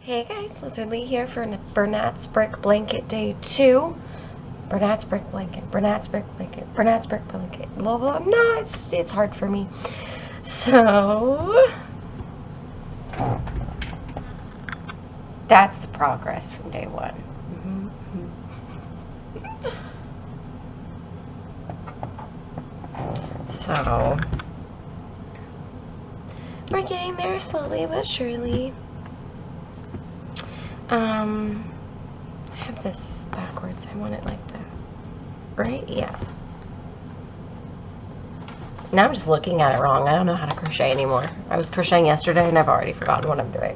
Hey guys, Lizardlea here for Bernat's Brick Blanket Day 2. Bernat's Brick Blanket, Bernat's Brick Blanket, Bernat's Brick Blanket, blah blah. No, it's hard for me. So that's the progress from day 1. So we're getting there slowly but surely. I have this backwards. I want it like that. Right? Yeah. Now I'm just looking at it wrong. I don't know how to crochet anymore. I was crocheting yesterday and I've already forgotten what I'm doing.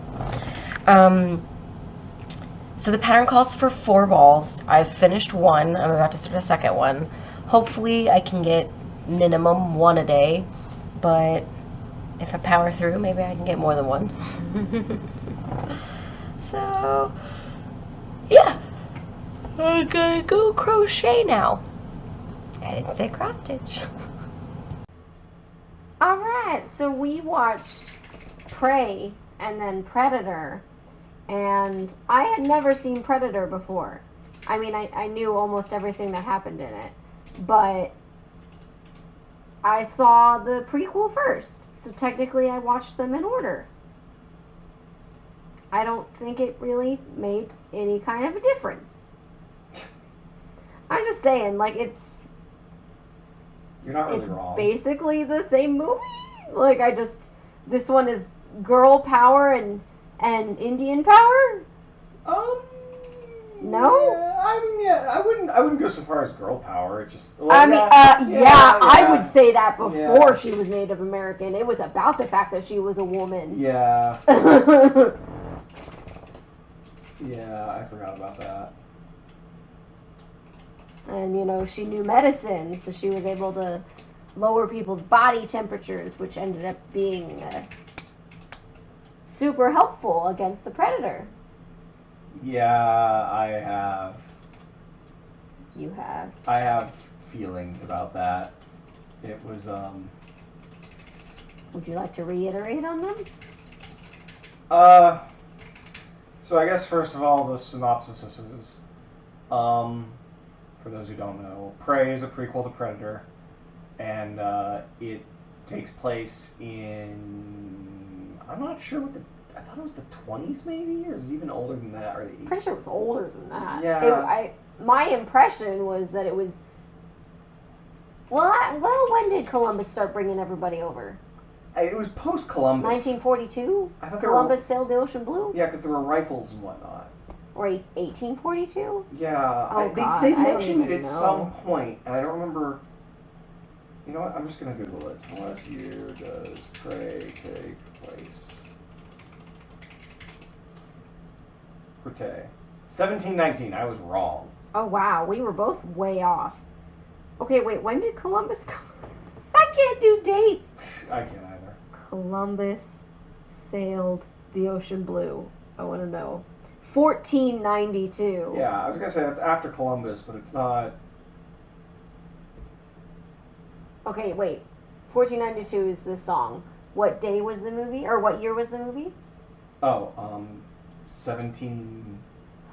So the pattern calls for 4 balls. I've finished 1. I'm about to start a second one. Hopefully I can get minimum 1 a day, but if I power through, maybe I can get more than 1. So, yeah, I'm gonna go crochet now. I didn't say cross stitch. Alright, so we watched Prey and then Predator, and I had never seen Predator before. I mean, I knew almost everything that happened in it, but I saw the prequel first, so technically I watched them in order. I don't think it really made any kind of a difference. I'm just saying, like, You're not really wrong. Basically the same movie. Like, this one is girl power and Indian power. No. Yeah, I mean, yeah, I wouldn't go so far as girl power. It's just. Well, I would say that before she was Native American. It was about the fact that she was a woman. Yeah. Yeah, I forgot about that. And, you know, she knew medicine, so she was able to lower people's body temperatures, which ended up being super helpful against the Predator. Yeah, I have. You have. I have feelings about that. It was, Would you like to reiterate on them? So I guess first of all, the synopsis is, for those who don't know, Prey is a prequel to Predator, and it takes place in, I'm not sure what I thought it was the 20s maybe, or is it even older than that, or the 80s? Pretty sure it was older than that. Yeah. My impression was that it was, well, when did Columbus start bringing everybody over? It was post-Columbus. 1942? I thought Columbus sailed the ocean blue? Yeah, because there were rifles and whatnot. Or 1842? Yeah. Oh, God, they I don't mentioned it even at know. some point, and I don't remember. You know what? I'm just going to Google it. What year does Prey take place? Crochet. 1719. I was wrong. Oh, wow. We were both way off. Okay, wait. When did Columbus come? I can't do dates. I can't either. Columbus sailed the ocean blue. I want to know. 1492. Yeah, I was going to say that's after Columbus, but it's not. Okay, wait. 1492 is the song. What day was the movie? Or what year was the movie? Oh, 17.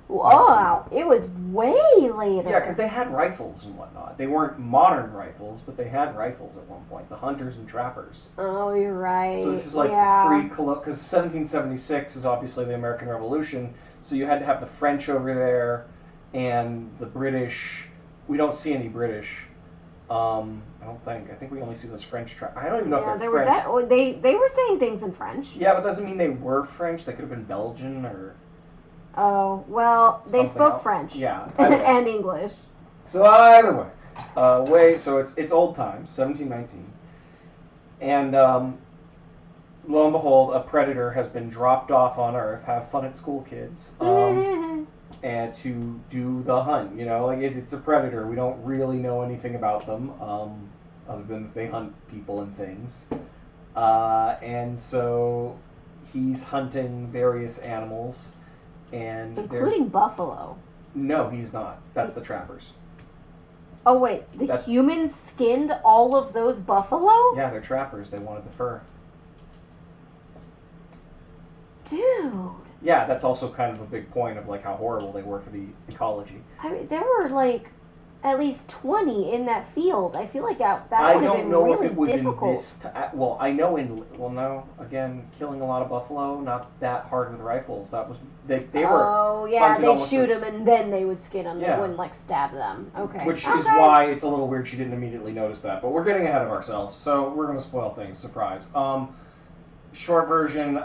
Wow, it was way later. Yeah, because they had rifles and whatnot. They weren't modern rifles, but they had rifles at one point. The hunters and trappers. Oh, you're right. So this is like pre-Columbus, because 1776 is obviously the American Revolution. So you had to have the French over there, and the British. We don't see any British. I don't think. I think we only see those French trappers. I don't even know if they're French. They were saying things in French. Yeah, but it doesn't mean they were French. They could have been Belgian or. Oh, well, they spoke else. French. Yeah. And English. So either way. So it's old times, 1719. And lo and behold, a predator has been dropped off on Earth. Have fun at school, kids. And to do the hunt. You know, like it's a predator. We don't really know anything about them, other than that they hunt people and things. And so he's hunting various animals. And including buffalo. No, he's not. That's the trappers. Oh, wait. Humans skinned all of those buffalo? Yeah, they're trappers. They wanted the fur. Dude. Yeah, that's also kind of a big point of like how horrible they were for the ecology. I mean, there were like at least 20 in that field. I feel like that I would have don't been know really if it was difficult. in this. Well, I know in. Well, no. Again, killing a lot of buffalo, not that hard with rifles. That was they were. Oh yeah, hunted they'd almost shoot as- them and then they would skin them. Yeah. They wouldn't like stab them. Okay. Which okay. is why it's a little weird she didn't immediately notice that. But we're getting ahead of ourselves, so we're gonna spoil things. Surprise. Short version.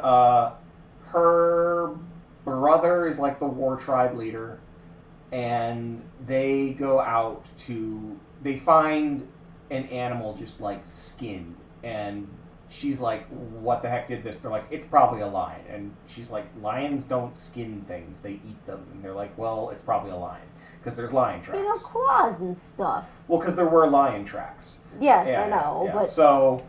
Her brother is like the war tribe leader, and they go out to. They find an animal just like skinned, and she's like, what the heck did this? They're like, it's probably a lion. And she's like, lions don't skin things, they eat them. And they're like, well, it's probably a lion because there's lion tracks. You know, claws and stuff. Well, because there were lion tracks. Yes, Yeah, I know, yeah. but So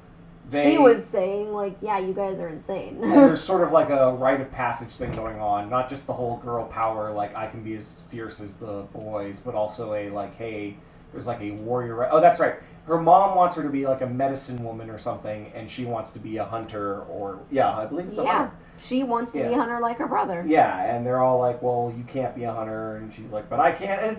she was saying like, yeah, you guys are insane. and there's sort of like a rite of passage thing going on, not just the whole girl power, like I can be as fierce as the boys, but also a like, hey, there's like a warrior. Oh, that's right. Her mom wants her to be like a medicine woman or something, and she wants to be a hunter, or yeah, I believe it's a yeah, hunter. she wants to be a hunter like her brother. Yeah, and they're all like, well, you can't be a hunter, and she's like, but I can't. And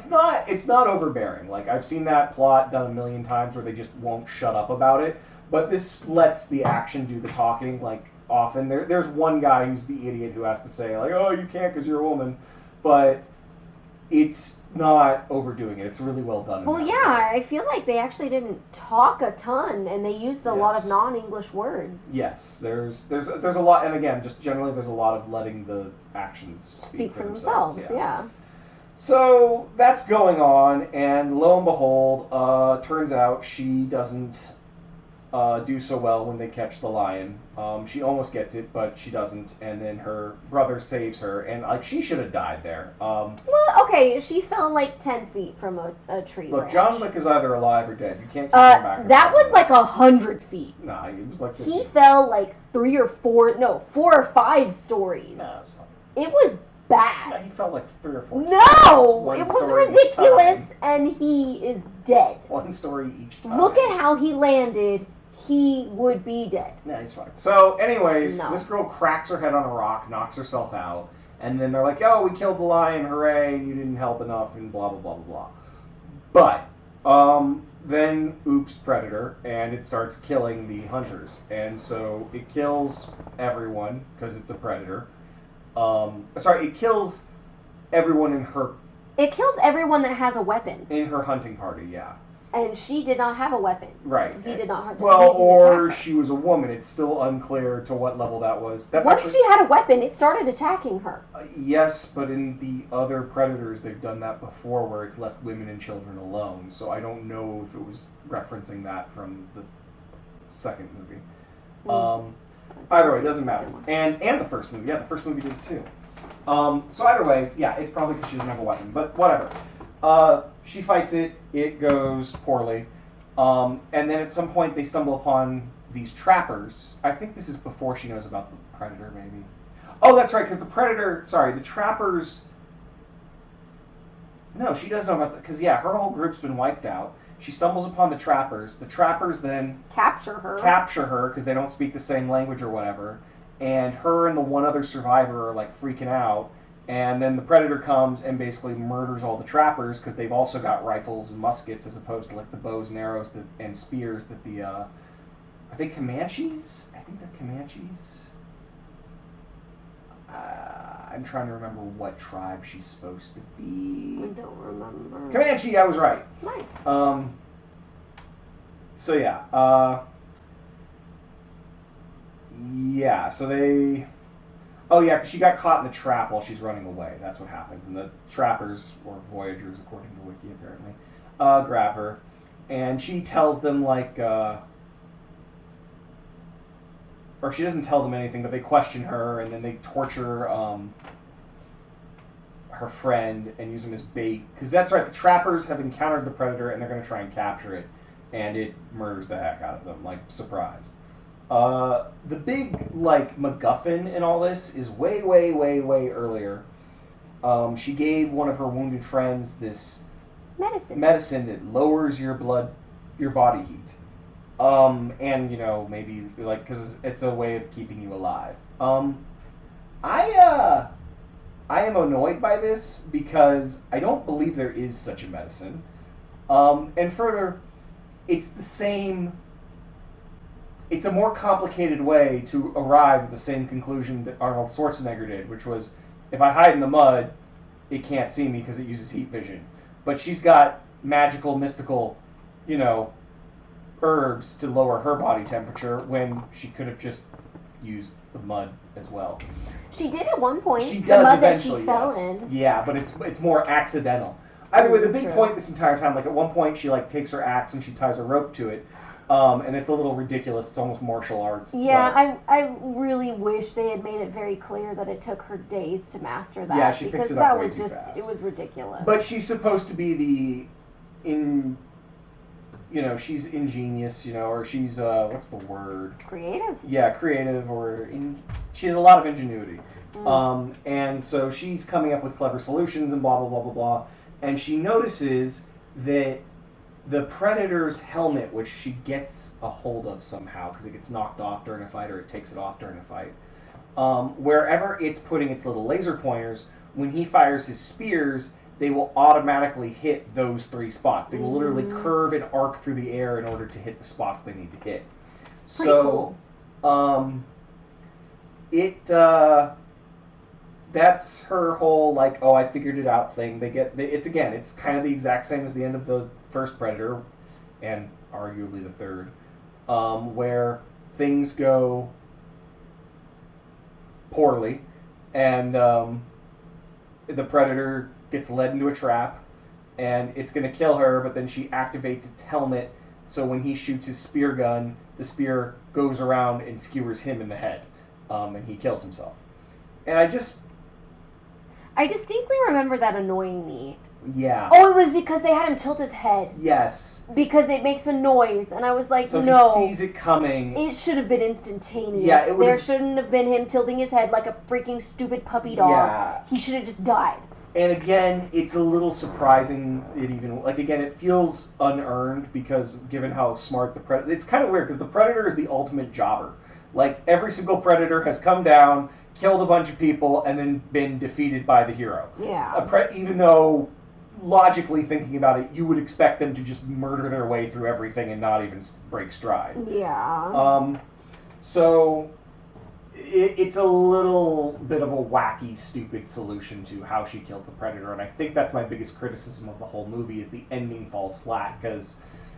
it's not overbearing. Like I've seen that plot done a million times where they just won't shut up about it. But this lets the action do the talking. Like often, there's one guy who's the idiot who has to say like, oh, you can't because you're a woman, but it's not overdoing it. It's really well done. Well, yeah, I feel like they actually didn't talk a ton, and they used a lot of non-English words. Yes, there's a lot, and again, just generally, there's a lot of letting the actions speak for themselves. Yeah. So that's going on, and lo and behold, turns out she doesn't do so well when they catch the lion. She almost gets it, but she doesn't, and then her brother saves her, and like she should have died there. Well, okay, she fell like 10 feet from a tree. Look, branch. John Wick is either alive or dead. You can't keep him back. That was like 100 feet. Nah, he was like 50. He fell like 4 or 5 stories. Nah, that's fine. It was Yeah, bad. he felt like 3 or 4 No, times. it was story each ridiculous, time. and he is dead. One story each time. Look at how he landed. He would be dead. Yeah, he's fine. So, anyways, No. this girl cracks her head on a rock, knocks herself out, and then they're like, "Oh, we killed the lion! Hooray! You didn't help enough!" And blah blah blah blah blah. But then oops, predator, and it starts killing the hunters, and so it kills everyone because it's a predator. Sorry, it kills everyone It kills everyone that has a weapon, in her hunting party. Yeah. and she did not have a weapon. Right. So he did not have to. Well, he didn't or attack her. she was a woman. It's still unclear to what level that was. That's Once actually, she had a weapon, it started attacking her. Yes, but in the other Predators, they've done that before where it's left women and children alone. So I don't know if it was referencing that from the second movie. Either way, it doesn't matter. And the first movie. Yeah, the first movie did it too. So either way, yeah, it's probably because she doesn't have a weapon. But whatever. She fights it. It goes poorly. And then at some point they stumble upon these trappers. I think this is before she knows about the Predator, maybe. Oh, that's right, because the trappers... No, she does know about because, yeah, her whole group's been wiped out. She stumbles upon the trappers. The trappers then Capture her because they don't speak the same language or whatever. And her and the one other survivor are, like, freaking out. And then the Predator comes and basically murders all the trappers because they've also got rifles and muskets as opposed to like the bows and arrows and spears that the are they Comanches? I think they're Comanches. I'm trying to remember what tribe she's supposed to be. I don't remember. Comanche, I was right. Nice. So yeah. Yeah. So they. Oh yeah, because she got caught in the trap while she's running away. That's what happens. And the trappers, or voyagers according to Wiki apparently, grab her. And she tells them like, or she doesn't tell them anything, but they question her and then they torture her friend and use him as bait. Because that's right, the trappers have encountered the Predator and they're going to try and capture it. And it murders the heck out of them, like, surprise. The big, like, MacGuffin in all this is way, way, way, way earlier. She gave one of her wounded friends this medicine that lowers your body heat. And, you know, maybe, like, because it's a way of keeping you alive. I am annoyed by this because I don't believe there is such a medicine. And further, it's the same. It's a more complicated way to arrive at the same conclusion that Arnold Schwarzenegger did, which was, if I hide in the mud, it can't see me because it uses heat vision. But she's got magical, mystical, you know, herbs to lower her body temperature when she could have just used the mud as well. She did at one point. She the does mud eventually, that she yes. fell in. Yeah, but it's more accidental. Either way, the big True. point this entire time, like at one point she like takes her axe and she ties a rope to it, and it's a little ridiculous. It's almost martial arts. Yeah, I really wish they had made it very clear that it took her days to master that. Yeah, she because picks it up that way was too just fast. it was ridiculous. But she's supposed to be she's ingenious, or she's what's the word? Creative. Yeah, creative, she has a lot of ingenuity. And so she's coming up with clever solutions and blah, blah, blah, blah, blah. And she notices that the Predator's helmet, which she gets a hold of somehow because it gets knocked off during a fight or it takes it off during a fight, wherever it's putting its little laser pointers, when he fires his spears, they will automatically hit those 3 spots. They will literally curve and arc through the air in order to hit the spots they need to hit. Pretty cool. That's her whole like, oh, I figured it out thing. It's kind of the exact same as the end of the first Predator, and arguably the third, where things go poorly, and the Predator gets led into a trap, and it's going to kill her, but then she activates its helmet, so when he shoots his spear gun, the spear goes around and skewers him in the head, and he kills himself. And I distinctly remember that annoying me. Yeah. Oh, it was because they had him tilt his head. Yes. Because it makes a noise, and I was like, so no. he sees it coming. It should have been instantaneous. Yeah, there shouldn't have been him tilting his head like a freaking stupid puppy dog. Yeah. He should have just died. And again, it's a little surprising. It feels unearned because given how smart the Predator... It's kind of weird because the Predator is the ultimate jobber. Like, every single Predator has come down, killed a bunch of people, and then been defeated by the hero. Yeah. Even though, logically thinking about it, you would expect them to just murder their way through everything and not even break stride. Yeah. So... It's a little bit of a wacky, stupid solution to how she kills the Predator, and I think that's my biggest criticism of the whole movie is the ending falls flat, because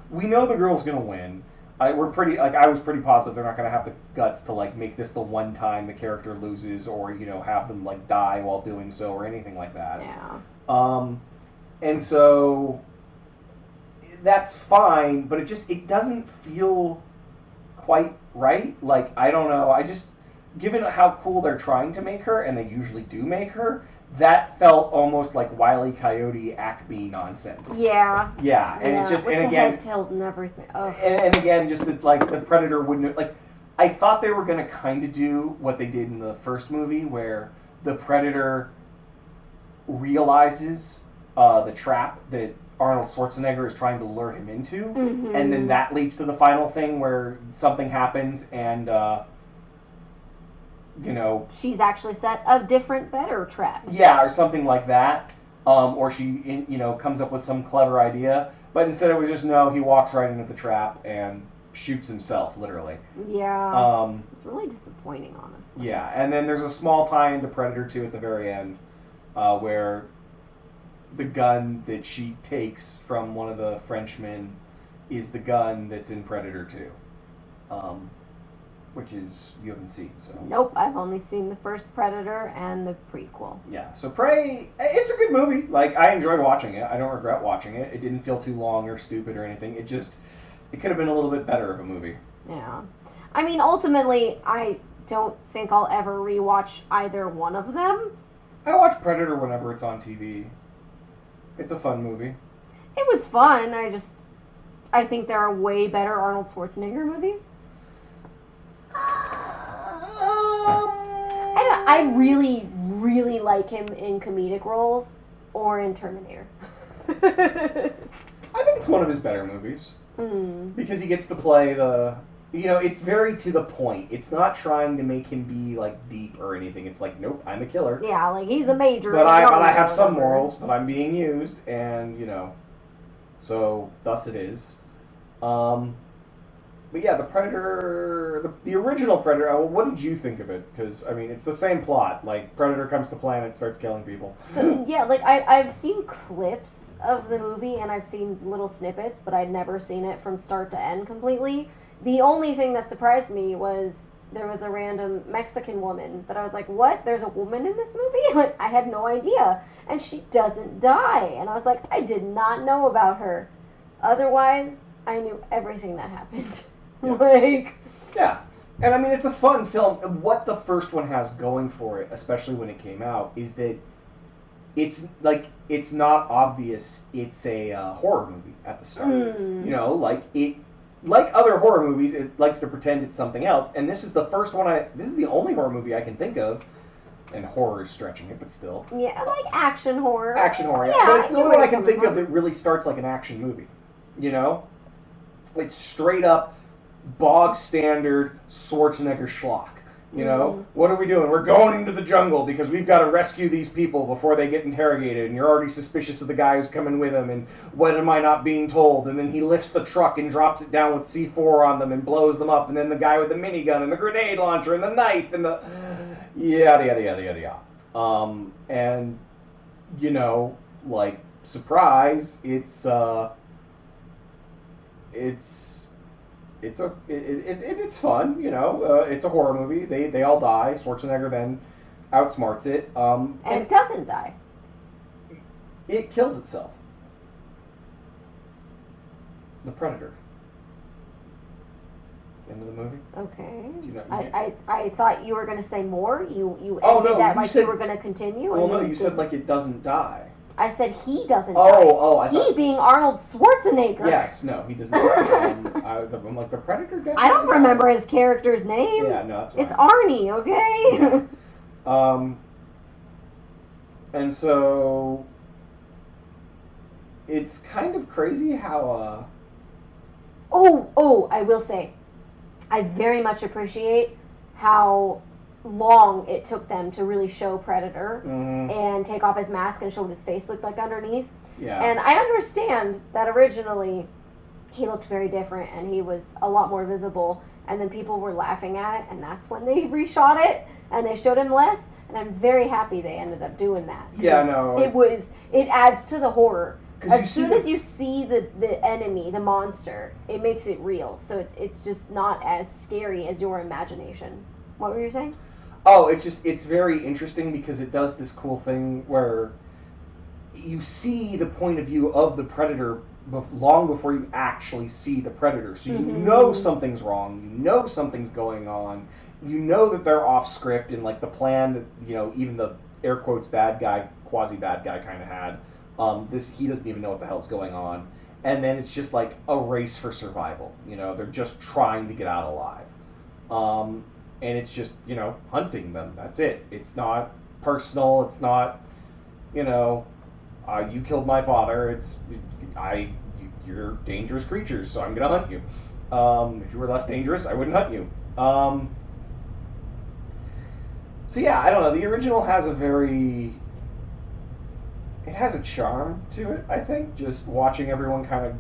we know the girl's gonna win. I was pretty positive they're not gonna have the guts to make this the one time the character loses, or have them die while doing so, or anything like that. Yeah. And so that's fine, but it doesn't feel quite right. I don't know. Given how cool they're trying to make her, and they usually do make her, that felt almost like Wile E. Coyote Acme nonsense. Yeah. Yeah, and with the head tilt and everything. Oh. And again, just that the Predator wouldn't I thought they were gonna kind of do what they did in the first movie, where the Predator realizes the trap that Arnold Schwarzenegger is trying to lure him into, and then that leads to the final thing where something happens and. She's actually set a different, better trap. Yeah, or something like that. Or she, comes up with some clever idea. But instead it was just, no, he walks right into the trap and shoots himself, literally. Yeah. It's really disappointing, honestly. Yeah, and then there's a small tie into Predator 2 at the very end, where the gun that she takes from one of the Frenchmen is the gun that's in Predator 2. Which is, you haven't seen, so... Nope, I've only seen the first Predator and the prequel. Yeah, so Prey, it's a good movie. I enjoyed watching it. I don't regret watching it. It didn't feel too long or stupid or anything. It could have been a little bit better of a movie. Yeah. I mean, ultimately, I don't think I'll ever rewatch either one of them. I watch Predator whenever it's on TV. It's a fun movie. It was fun. I think there are way better Arnold Schwarzenegger movies. I really, really like him in comedic roles or in Terminator. I think it's one of his better movies. Because he gets to play it's very to the point. It's not trying to make him be like deep or anything. It's like, nope, I'm a killer. Yeah, like he's a major. But I have some whatever. morals, but I'm being used, and so thus it is. But yeah, the Predator, the original Predator. Well, what did you think of it? Because I mean, it's the same plot. Like Predator comes to planet, starts killing people. So yeah, like I've seen clips of the movie and I've seen little snippets, but I'd never seen it from start to end completely. The only thing that surprised me was there was a random Mexican woman that I was like, what? There's a woman in this movie? Like I had no idea, and she doesn't die, and I was like, I did not know about her. Otherwise, I knew everything that happened. Yeah. Like, Yeah. And I mean, it's a fun film. What the first one has going for it, especially when it came out, is that it's not obvious it's a horror movie at the start. Like other horror movies, it likes to pretend it's something else. And this is the first one this is the only horror movie I can think of, and horror is stretching it, but still. yeah, like action horror. Action horror, Yeah, but it's the only you're one I can right, think of that really starts like an action movie. It's straight up bog standard Schwarzenegger schlock. What are we doing? We're going into the jungle because we've got to rescue these people before they get interrogated, and you're already suspicious of the guy who's coming with him, and what am I not being told? And then he lifts the truck and drops it down with C4 on them and blows them up, and then the guy with the minigun and the grenade launcher and the knife and the yada yada yada yada yada. And like surprise, it's fun, it's a horror movie. They all die. Schwarzenegger then outsmarts it. And it doesn't die. It kills itself. The Predator. End of the movie. Okay. Do you know, I thought you were going to say more. You ended no, that you like said- you were going to continue. Well, and no, then you said like it doesn't die. I said he doesn't die. I He thought. being Arnold Schwarzenegger. Yes, no, he doesn't. I'm like the Predator. I don't remember his character's name. Yeah, no, that's fine. It's Arnie, okay? Yeah. And so it's kind of crazy how I will say, I very much appreciate how long it took them to really show Predator and take off his mask and show what his face looked like underneath. yeah. And I understand that originally he looked very different and he was a lot more visible, and then people were laughing at it, and that's when they reshot it and they showed him less, and I'm very happy they ended up doing that. Yeah, no. It adds to the horror. 'Cause As soon as you see the enemy, the monster, it makes it real. So it's just not as scary as your imagination. What were you saying? Oh, it's very interesting because it does this cool thing where you see the point of view of the Predator long before you actually see the Predator. So you know something's wrong, you know something's going on, you know that they're off script, and like the plan that, even the air quotes bad guy, quasi bad guy kind of had, he doesn't even know what the hell's going on. And then it's just like a race for survival. They're just trying to get out alive. And it's just, hunting them. That's it. It's not personal. It's not, you killed my father. You're dangerous creatures, so I'm going to hunt you. If you were less dangerous, I wouldn't hunt you. So yeah, I don't know. The original has it has a charm to it, I think. Just watching everyone kind of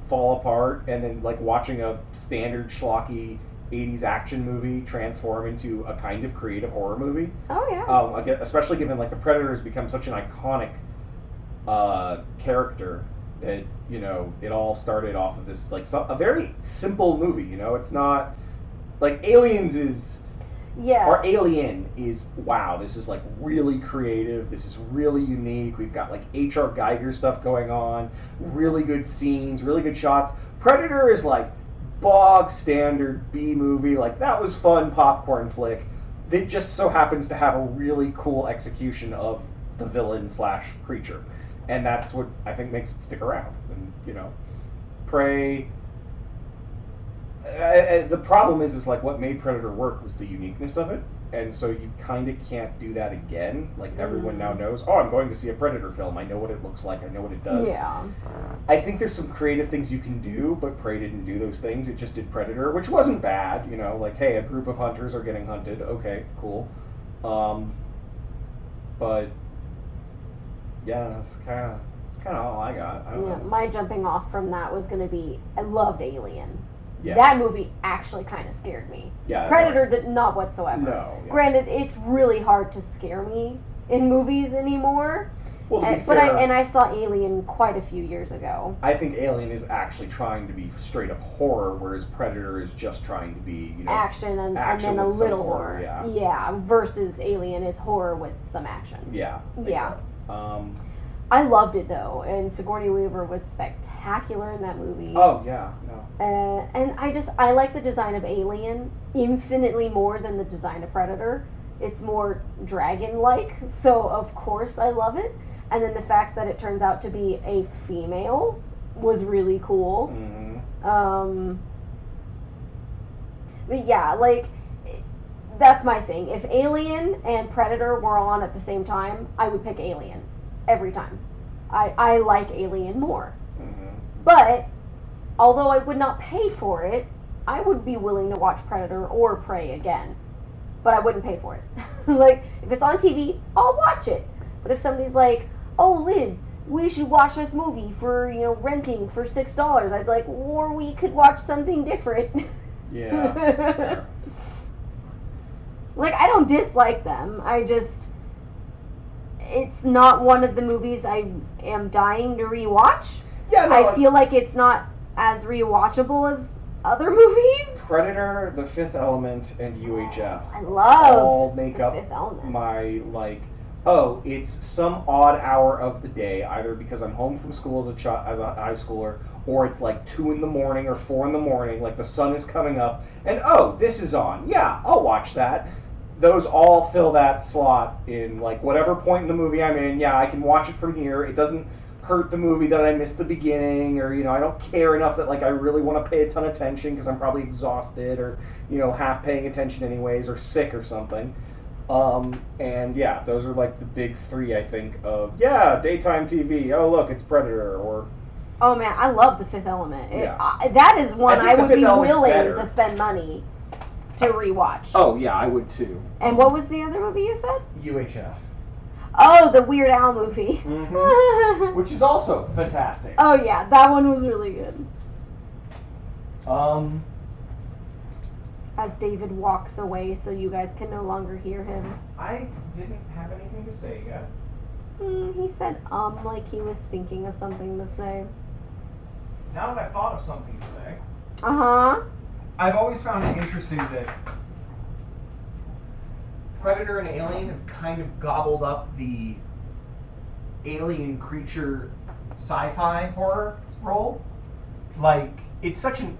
fall apart, and then like watching a standard schlocky 80s action movie transform into a kind of creative horror movie. Oh yeah. Especially given like the Predator has become such an iconic character that it all started off of this like a very simple movie. It's not like Aliens is. Yeah. Or Alien is, wow, this is like really creative, this is really unique, we've got like H.R. Geiger stuff going on, really good scenes, really good shots. Predator is like bog standard B movie, like that was fun popcorn flick that just so happens to have a really cool execution of the villain / creature. And that's what I think makes it stick around. And, Prey... the problem is like what made Predator work was the uniqueness of it, and so you kind of can't do that again. Like everyone now knows, oh, I'm going to see a Predator film. I know what it looks like. I know what it does. Yeah. I think there's some creative things you can do, but Prey didn't do those things. It just did Predator, which wasn't bad. You know, like, hey, a group of hunters are getting hunted. Okay, cool. But yeah, that's kind of all I got. I don't know. My jumping off from that was going to be, I loved Alien. Yeah. That movie actually kind of scared me. Yeah, Predator did not whatsoever. No. Yeah. Granted, it's really hard to scare me in movies anymore. Well, to be But fair, I saw Alien quite a few years ago. I think Alien is actually trying to be straight up horror, whereas Predator is just trying to be, you know, Action and then a with some little horror. Yeah. Versus Alien is horror with some action. Yeah. Yeah. Exactly. I loved it though, and Sigourney Weaver was spectacular in that movie. Oh yeah, no. And I like the design of Alien infinitely more than the design of Predator. It's more dragon-like, so of course I love it. And then the fact that it turns out to be a female was really cool. Mm-hmm. But yeah, like, that's my thing. If Alien and Predator were on at the same time, I would pick Alien. Every time. I like Alien more. Mm-hmm. But, although I would not pay for it, I would be willing to watch Predator or Prey again. But I wouldn't pay for it. Like, if it's on TV, I'll watch it. But if somebody's like, oh, Liz, we should watch this movie for, renting for $6, I'd be like, or we could watch something different. Yeah. Like, I don't dislike them. It's not one of the movies I am dying to rewatch. Yeah, no, I feel like it's not as rewatchable as other movies. Predator, The Fifth Element, and UHF I love all make The up Fifth Element. my, like, oh, it's some odd hour of the day, either because I'm home from school as a high schooler, or it's like 2 in the morning or 4 in the morning, like the sun is coming up, and oh, this is on. Yeah, I'll watch that. Those all fill that slot in, like, whatever point in the movie I'm in. Yeah, I can watch it from here. It doesn't hurt the movie that I missed the beginning, or, I don't care enough that, like, I really want to pay a ton of attention because I'm probably exhausted or, half paying attention anyways, or sick or something. And yeah, those are like the big 3, I think, of, daytime TV. Oh, look, it's Predator, or... Oh man, I love The Fifth Element. Yeah. That is one I would be willing better. to spend money to rewatch. Oh, yeah, I would too. And what was the other movie you said? UHF. Oh, the Weird Al movie. Mm-hmm. Which is also fantastic. Oh yeah, that one was really good. As David walks away so you guys can no longer hear him. I didn't have anything to say yet. He said like he was thinking of something to say. Now that I've thought of something to say, Uh-huh. I've always found it interesting that Predator and Alien have kind of gobbled up the alien creature sci-fi horror role. Like, it's such an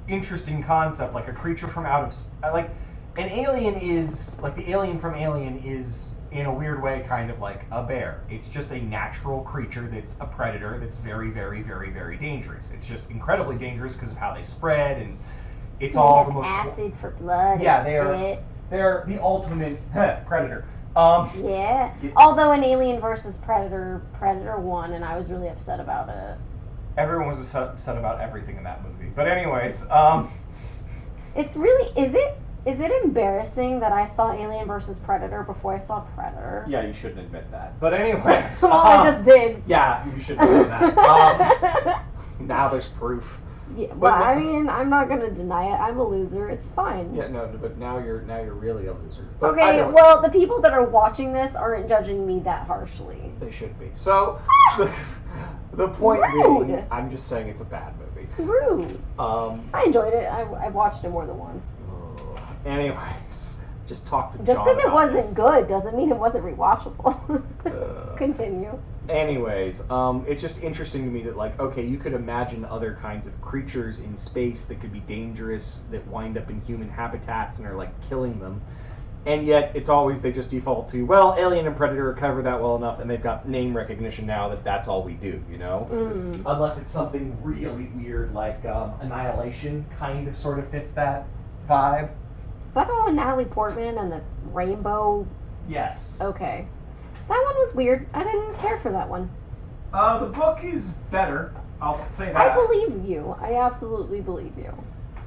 interesting concept, like a creature from out of... Like, an alien is... Like, the alien from Alien is, in a weird way, kind of like a bear. It's just a natural creature that's a predator that's very, very, very, very dangerous. It's just incredibly dangerous because of how they spread, and it's all the most... acid for blood. Yeah, they're the ultimate predator. Yeah. Although in Alien versus Predator won, and I was really upset about it. Everyone was upset about everything in that movie. But anyways, It's really... Is it embarrassing that I saw Alien versus Predator before I saw Predator? yeah, you shouldn't admit that. But anyways, Well, I just did. Yeah, you shouldn't admit that. Now there's proof. Yeah, well, I mean, I'm not gonna deny it. I'm a loser. It's fine. Yeah, no, but now you're really a loser. But Okay, well, the people that are watching this aren't judging me that harshly. they should be. So the point Rude. being, I'm just saying it's a bad movie. Rude. I enjoyed it. I've watched it more than once. Anyways, just talk to Just John because it about wasn't this. good doesn't mean it wasn't rewatchable. Continue. Anyways, it's just interesting to me that, like, okay, you could imagine other kinds of creatures in space that could be dangerous, that wind up in human habitats and are, like, killing them. And yet, it's always, they just default to, well, Alien and Predator cover that well enough, and they've got name recognition now that that's all we do, Unless it's something really weird, like Annihilation kind of sort of fits that vibe. Is that the one with Natalie Portman and the rainbow? Yes. Okay. That one was weird. I didn't care for that one. The book is better. I'll say that. I believe you. I absolutely believe you.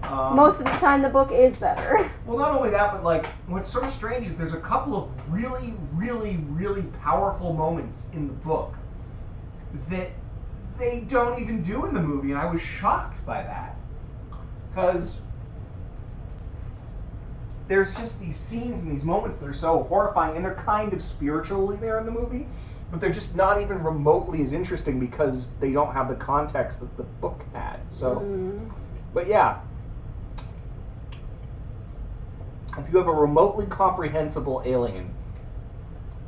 Um, Most of the time, the book is better. Well, not only that, but like what's sort of strange is there's a couple of really, really, really powerful moments in the book that they don't even do in the movie, and I was shocked by that because there's just these scenes and these moments that are so horrifying, and they're kind of spiritually there in the movie, but they're just not even remotely as interesting because they don't have the context that the book had. So, but yeah. If you have a remotely comprehensible alien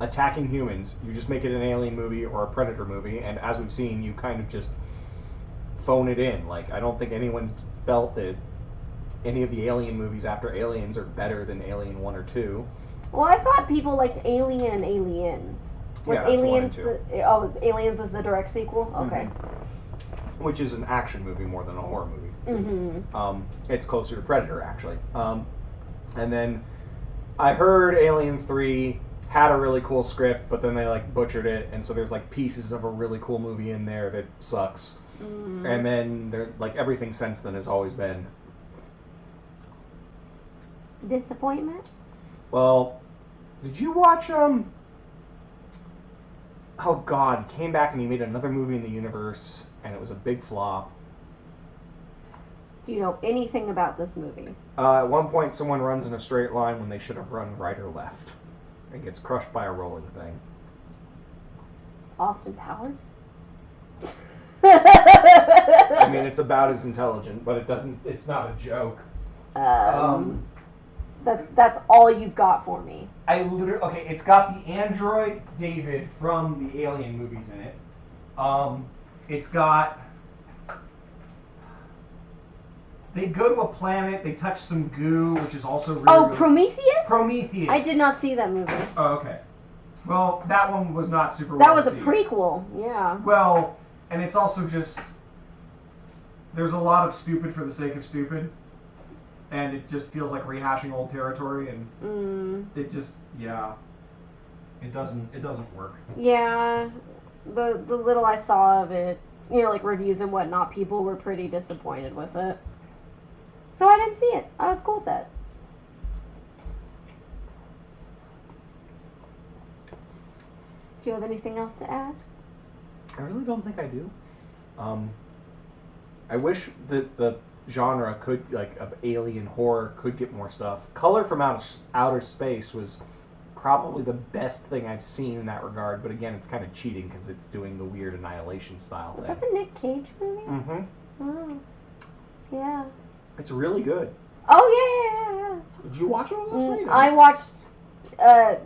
attacking humans, you just make it an alien movie or a predator movie, and as we've seen, you kind of just phone it in. Like, I don't think anyone's felt that any of the alien movies after Aliens are better than Alien 1 or 2. Well, I thought people liked Alien and Aliens. Was Yeah, that's Aliens 1 and 2. Aliens was the direct sequel? Okay. Mm-hmm. Which is an action movie more than a horror movie. Mm-hmm. It's closer to Predator, actually. And then I heard Alien 3 had a really cool script, but then they like butchered it, and so there's like pieces of a really cool movie in there that sucks. And then there, like, everything since then has always been Disappointment? well. Did you watch oh god, he came back and he made another movie in the universe, and it was a big flop. Do you know anything about this movie? At one point, someone runs in a straight line when they should have run right or left, and gets crushed by a rolling thing. Austin Powers? I mean, it's about as intelligent, but it's not a joke. That's all you've got for me. Okay, it's got the android David from the Alien movies in it. It's got... They go to a planet, they touch some goo, which is also really... Prometheus? Prometheus. I did not see that movie. Oh, okay. Well, that one was not super That well was a received. prequel, yeah. Well, and it's also just... There's a lot of stupid for the sake of stupid. And it just feels like rehashing old territory, and it just, yeah. It doesn't work. Yeah. The little I saw of it, you know, like reviews and whatnot, people were pretty disappointed with it. So I didn't see it. I was cool with that. Do you have anything else to add? I really don't think I do. I wish that the genre could, like, of alien horror could get more stuff. Color from Outer Space was probably the best thing I've seen in that regard, but again, it's kind of cheating because it's doing the weird Annihilation style Was thing. that the Nick Cage movie? Mm-hmm. Oh. Yeah. It's really good. Oh, yeah. Did you watch it last night? I watched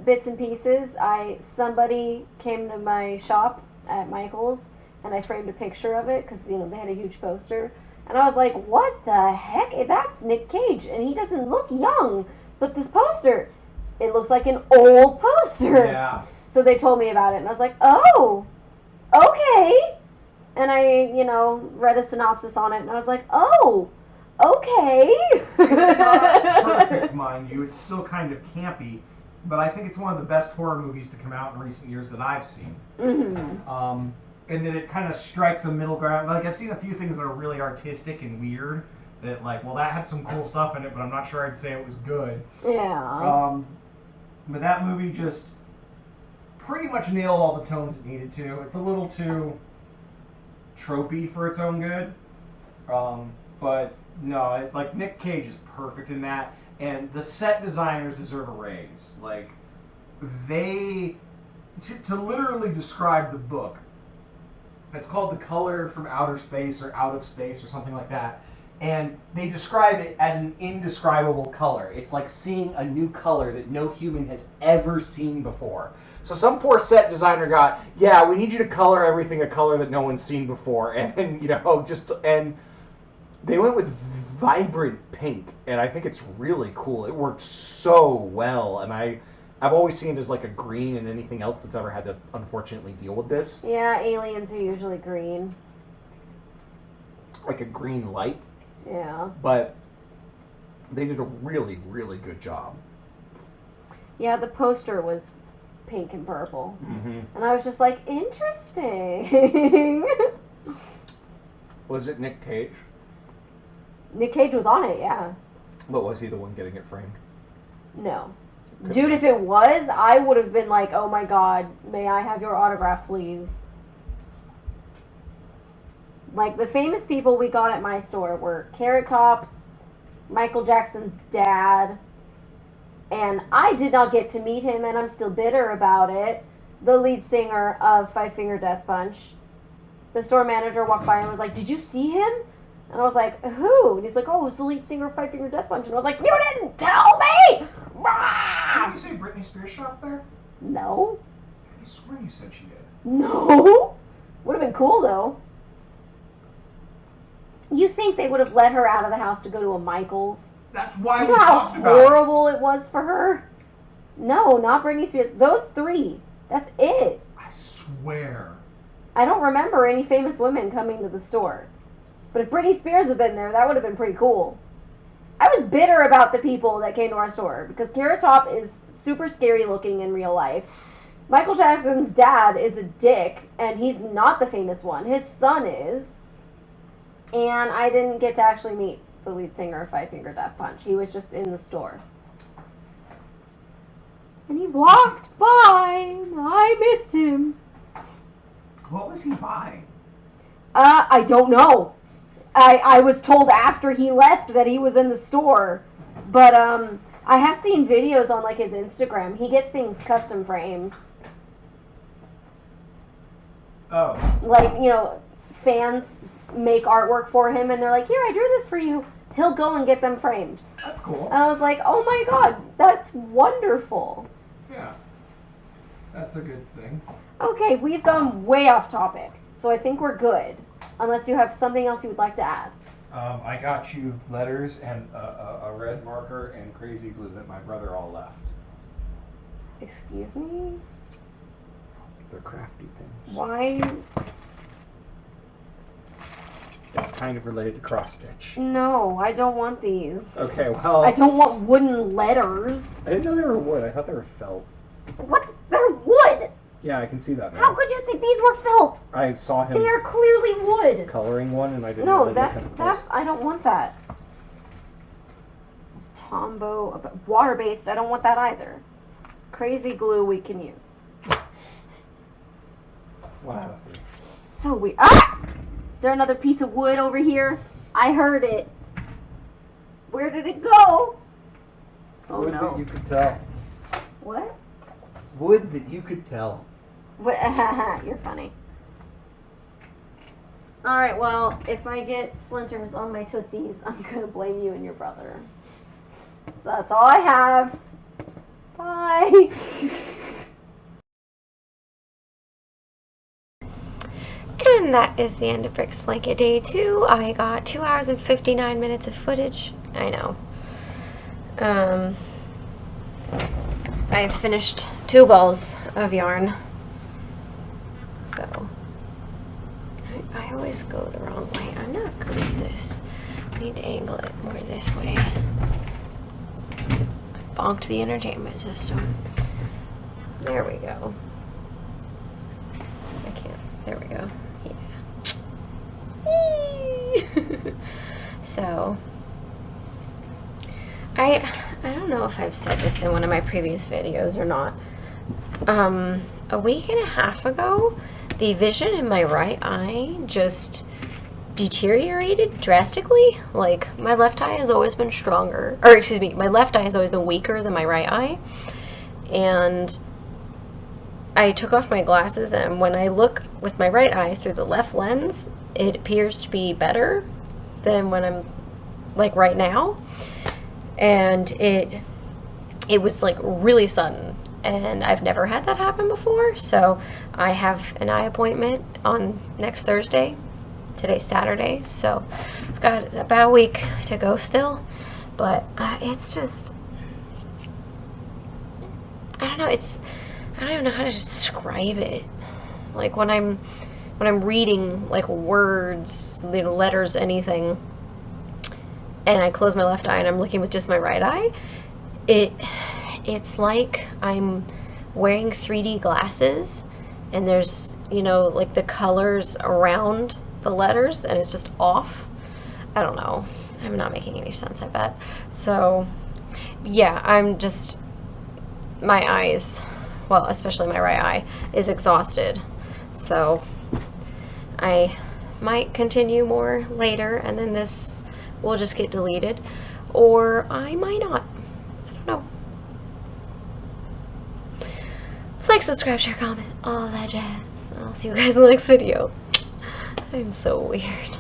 bits and pieces. Somebody came to my shop at Michael's, and I framed a picture of it because, you know, they had a huge poster. And I was like, what the heck? That's Nick Cage, and he doesn't look young. But this poster, it looks like an old poster. Yeah. So they told me about it, and I was like, oh, okay. And I, you know, read a synopsis on it, and I was like, oh, okay. It's not perfect, mind you. It's still kind of campy, but I think it's one of the best horror movies to come out in recent years that I've seen. Mm-hmm. And then it kind of strikes a middle ground. Like, I've seen a few things that are really artistic and weird. That, like, well, that had some cool stuff in it, but I'm not sure I'd say it was good. Yeah. But that movie just pretty much nailed all the tones it needed to. It's a little too tropey for its own good. But no, like, Nick Cage is perfect in that, and the set designers deserve a raise. Like, they, to literally describe the book, it's called The Color from Outer Space or Out of Space or something like that, and they describe it as an indescribable color. It's like seeing a new color that no human has ever seen before. So some poor set designer got, yeah, we need you to color everything a color that no one's seen before, and then, you know, and they went with vibrant pink, and I think it's really cool. It works so well, and I've always seen it as like a green in anything else that's ever had to unfortunately deal with this. Yeah, aliens are usually green. Like a green light. Yeah. But They did a really, really good job. Yeah, the poster was pink and purple. Mm-hmm. And I was just like, interesting. Was it Nick Cage? Nick Cage was on it, yeah. But was he the one getting it framed? No. Could Dude, be. if it was, I would have been like, oh my god, may I have your autograph, please? Like, the famous people we got at my store were Carrot Top, Michael Jackson's dad, and I did not get to meet him, and I'm still bitter about it, the lead singer of Five Finger Death Punch. The store manager walked by and was like, did you see him? And I was like, who? And he's like, oh, it was the lead singer of Five Finger Death Punch. And I was like, you didn't tell me! Didn't you say Britney Spears shopped there? No. I swear you said she did. No. Would have been cool, though. You think they would have let her out of the house to go to a Michael's? That's why You we know how talked about it. horrible it was for her? No, not Britney Spears. Those three. That's it. I swear. I don't remember any famous women coming to the store. But if Britney Spears had been there, that would have been pretty cool. I was bitter about the people that came to our store because Carrot Top is super scary looking in real life. Michael Jackson's dad is a dick, and he's not the famous one. His son is. And I didn't get to actually meet the lead singer of Five Finger Death Punch. He was just in the store. And he walked by, and I missed him. What was he buying? I don't know. I was told after he left that he was in the store. But, I have seen videos on, like, his Instagram. He gets things custom framed. Oh. Like, you know, fans make artwork for him, and they're like, here, I drew this for you. He'll go and get them framed. That's cool. And I was like, oh my god, that's wonderful. Yeah. That's a good thing. Okay, we've gone way off topic, so I think we're good. Unless you have something else you would like to add. I got you letters and a red marker and crazy glue that my brother all left. Excuse me? They're crafty things. Why? It's kind of related to cross stitch. No, I don't want these. Okay, well. I don't want wooden letters. I didn't know they were wood. I thought they were felt. What? They're wood! Yeah, I can see that now. How could you think these were felt? I saw him They are clearly wood. coloring one, and I didn't No, really look at it close. I don't want that. Tombow, water-based, I don't want that either. Crazy glue we can use. Wow. So weird. Ah! Is there another piece of wood over here? I heard it. Where did it go? Oh Wood no. that you could tell. What? Wood that you could tell. What? You're funny. Alright, well, if I get splinters on my tootsies, I'm gonna blame you and your brother. So that's all I have. Bye. And that is the end of Brick's Blanket Day 2. I got 2 hours and 59 minutes of footage. I know. I finished 2 balls of yarn. So, I always go the wrong way. I'm not good at this. I need to angle it more this way. I bonked the entertainment system. There we go. I can't. There we go. Yeah. So, I don't know if I've said this in one of my previous videos or not. A week and a half ago, the vision in my right eye just deteriorated drastically. Like, my left eye has always been stronger, or excuse me, my left eye has always been weaker than my right eye. And I took off my glasses, and when I look with my right eye through the left lens, it appears to be better than when I'm like right now. And it was like really sudden, and I've never had that happen before. So I have an eye appointment on next Thursday. Today's Saturday, so I've got about a week to go still. But it's just, I don't know. I don't even know how to describe it. Like when I'm reading like words, letters, anything, and I close my left eye and I'm looking with just my right eye, it's like I'm wearing 3D glasses, and there's, you know, like the colors around the letters, and it's just off. I don't know. I'm not making any sense, I bet. So, yeah, I'm just, my eyes, well, especially my right eye, is exhausted. So, I might continue more later, and then this will just get deleted, or I might not. I don't know. So like, subscribe, share, comment, all that jazz. And I'll see you guys in the next video. I'm so weird.